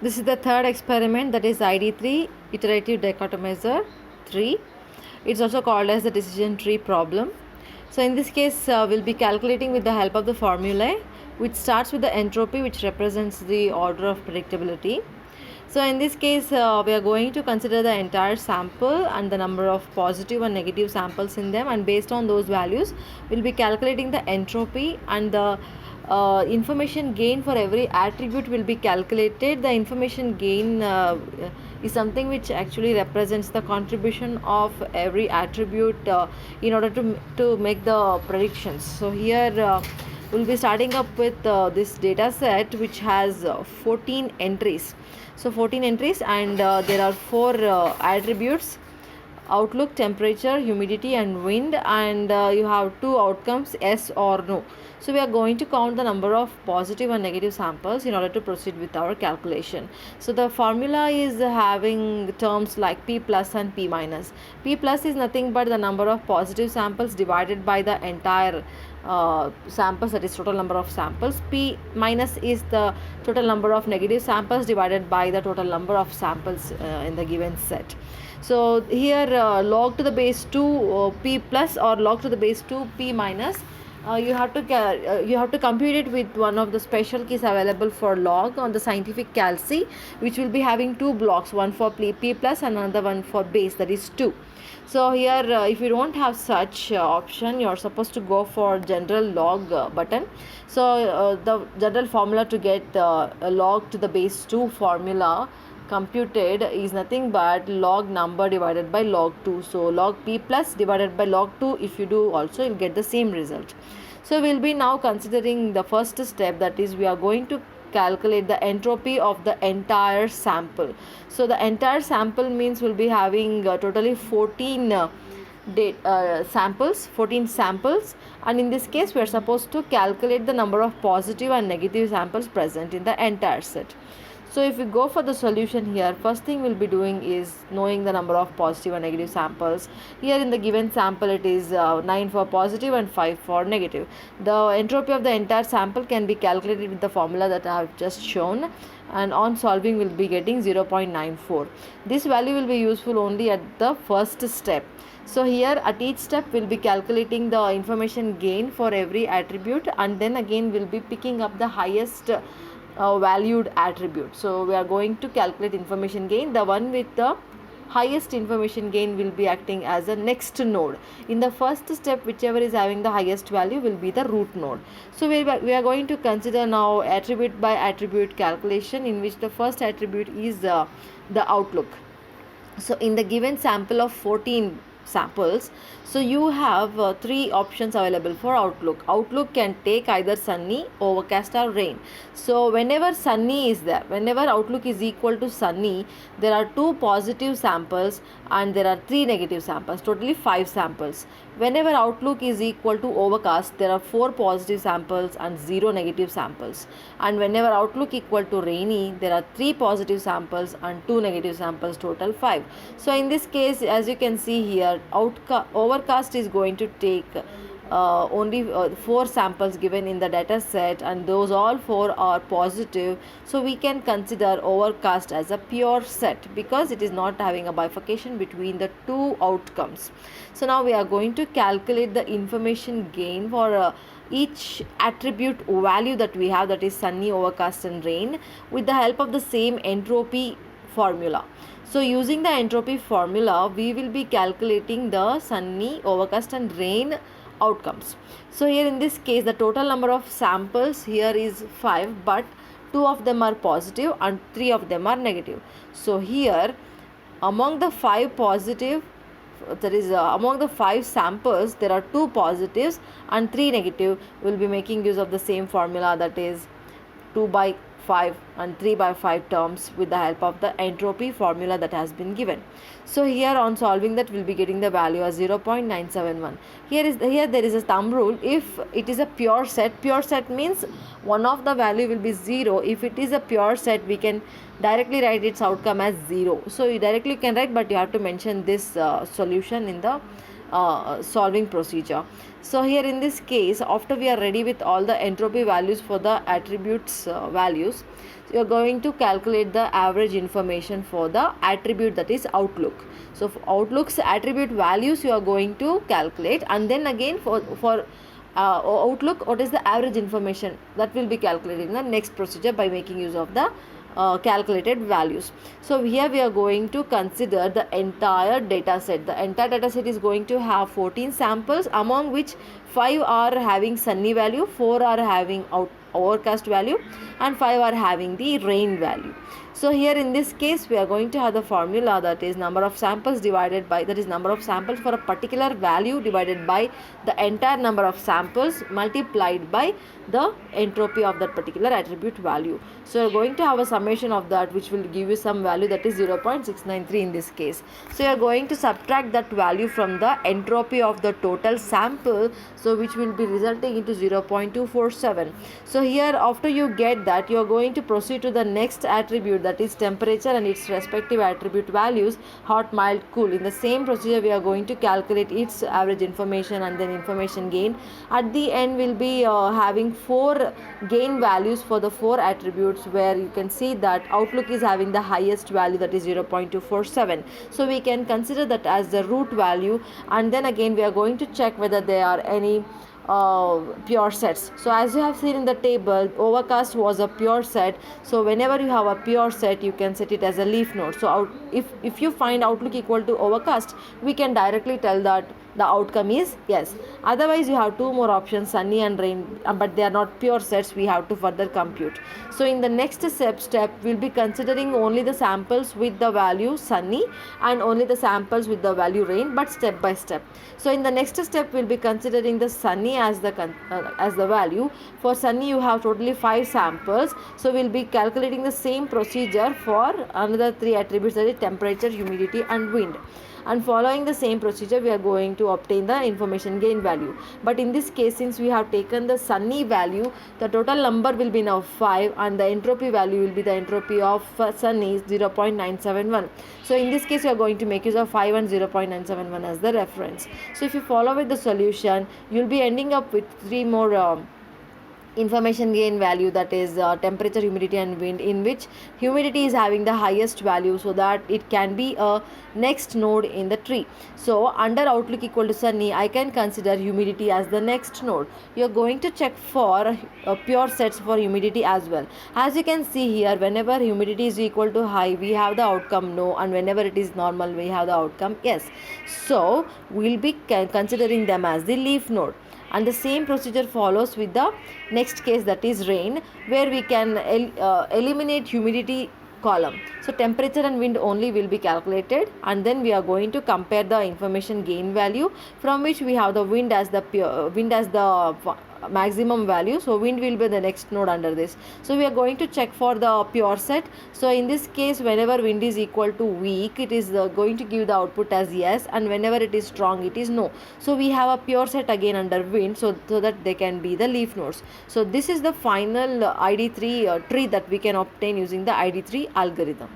This is the third experiment, that is ID3, iterative dichotomizer 3. It's also called as the decision tree problem. So in this case, we'll be calculating with the help of the formulae, which starts with the entropy, which represents the order of predictability. So in this case, we are going to consider the entire sample and the number of positive and negative samples in them, and based on those values, we'll be calculating the entropy, and the information gain for every attribute will be calculated. The information gain is something which actually represents the contribution of every attribute in order to make the predictions. So here we'll be starting up with this data set, which has 14 entries. So 14 entries, and there are 4 attributes: outlook, temperature, humidity, and wind, and you have 2 outcomes, yes or no. So we are going to count the number of positive and negative samples in order to proceed with our calculation. So the formula is having terms like P plus and P minus. P plus is nothing but the number of positive samples divided by the entire samples, that is total number of samples. P minus is the total number of negative samples divided by the total number of samples in the given set. So here log to the base 2 P plus or log to the base 2 P minus, you have to compute it with one of the special keys available for log on the scientific calc, which will be having 2 blocks, one for P plus and another one for base, that is 2. So here if you don't have such option, you are supposed to go for general log button. So the general formula to get log to the base 2 formula computed is nothing but log number divided by log 2. So log P plus divided by log 2, if you do also, you'll get the same result. So we'll be now considering the first step, that is we are going to calculate the entropy of the entire sample. So the entire sample means we'll be having totally 14 samples, and in this case we are supposed to calculate the number of positive and negative samples present in the entire set. So if we go for the solution here, first thing we'll be doing is knowing the number of positive and negative samples. Here in the given sample it is 9 for positive and 5 for negative. The entropy of the entire sample can be calculated with the formula that I have just shown, and on solving we'll be getting 0.94. This value will be useful only at the first step. So here at each step we'll be calculating the information gain for every attribute, and then again we'll be picking up the highest valued attribute. So we are going to calculate information gain. The one with the highest information gain will be acting as a next node. In the first step, whichever is having the highest value will be the root node. So we are going to consider now attribute by attribute calculation, in which the first attribute is the outlook. So in the given sample of 14 samples, so you have 3 options available for outlook. Outlook can take either sunny, overcast, or rain. So whenever sunny is there, whenever outlook is equal to sunny, there are 2 positive samples and there are 3 negative samples, totally 5 samples. Whenever outlook is equal to overcast, there are 4 positive samples and 0 negative samples. And whenever outlook equal to rainy, there are 3 positive samples and 2 negative samples, total 5. So in this case, as you can see here, overcast is going to take only 4 samples given in the data set, and those all 4 are positive. So we can consider overcast as a pure set because it is not having a bifurcation between the 2 outcomes. So now we are going to calculate the information gain for each attribute value that we have, that is sunny, overcast, and rain, with the help of the same entropy formula. So using the entropy formula, we will be calculating the sunny, overcast, and rain outcomes. So here in this case, the total number of samples here is 5, but 2 of them are positive and 3 of them are negative. So here among the 5 positive, that is among the 5 samples, there are 2 positives and 3 negative. We will be making use of the same formula, that is 2 by 5 and 3 by 5 terms, with the help of the entropy formula that has been given. So here on solving that, we'll be getting the value as 0.971. Here there is a thumb rule. If it is a pure set means one of the value will be 0. If it is a pure set, we can directly write its outcome as 0. So you directly can write, but you have to mention this solution in the solving procedure. So here in this case, after we are ready with all the entropy values for the attributes values, you are going to calculate the average information for the attribute, that is outlook. So for outlook's attribute values you are going to calculate, and then again for outlook, what is the average information, that will be calculated in the next procedure by making use of the calculated values. So here we are going to consider the entire data set. The entire data set is going to have 14 samples, among which 5 are having sunny value, 4 are having overcast value, and 5 are having the rain value. So here in this case we are going to have the formula, that is number of samples divided by, that is number of samples for a particular value divided by the entire number of samples multiplied by the entropy of that particular attribute value. So you are going to have a summation of that, which will give you some value, that is 0.693 in this case. So you are going to subtract that value from the entropy of the total sample, so which will be resulting into 0.247. So here after you get that, you are going to proceed to the next attribute, that is temperature and its respective attribute values, hot, mild, cool. In the same procedure we are going to calculate its average information and then information gain. At the end we'll be having 4 gain values for the 4 attributes, where you can see that outlook is having the highest value, that is 0.247. So we can consider that as the root value, and then again we are going to check whether there are any pure sets. So as you have seen in the table, overcast was a pure set. So whenever you have a pure set, you can set it as a leaf node. So if you find outlook equal to overcast, we can directly tell that the outcome is yes. Otherwise you have 2 more options, sunny and rain, but they are not pure sets, we have to further compute. So in the next step we'll be considering only the samples with the value sunny and only the samples with the value rain, but step by step. So in the next step we'll be considering the sunny as the value. For sunny you have totally 5 samples, so we'll be calculating the same procedure for another 3 attributes, that is temperature, humidity and wind. And following the same procedure we are going to obtain the information gain value. But in this case, since we have taken the sunny value, the total number will be now 5 and the entropy value will be the entropy of sunny is 0.971. So in this case you are going to make use of 5 and 0.971 as the reference. So if you follow with the solution, you will be ending up with 3 more information gain value, that is temperature, humidity and wind, in which humidity is having the highest value, so that it can be a next node in the tree. So under outlook equal to sunny, I can consider humidity as the next node. You are going to check for pure sets for humidity as well. As you can see here, whenever humidity is equal to high, we have the outcome no, and whenever it is normal, we have the outcome yes. So we'll be considering them as the leaf node. And the same procedure follows with the next case, that is rain, where we can eliminate humidity column. So temperature and wind only will be calculated, and then we are going to compare the information gain value, from which we have the wind as the maximum value. So wind will be the next node under this. So we are going to check for the pure set. So in this case, whenever wind is equal to weak, it is going to give the output as yes, and whenever it is strong, it is no. So we have a pure set again under wind, so that they can be the leaf nodes. So this is the final ID3 tree that we can obtain using the ID3 algorithm.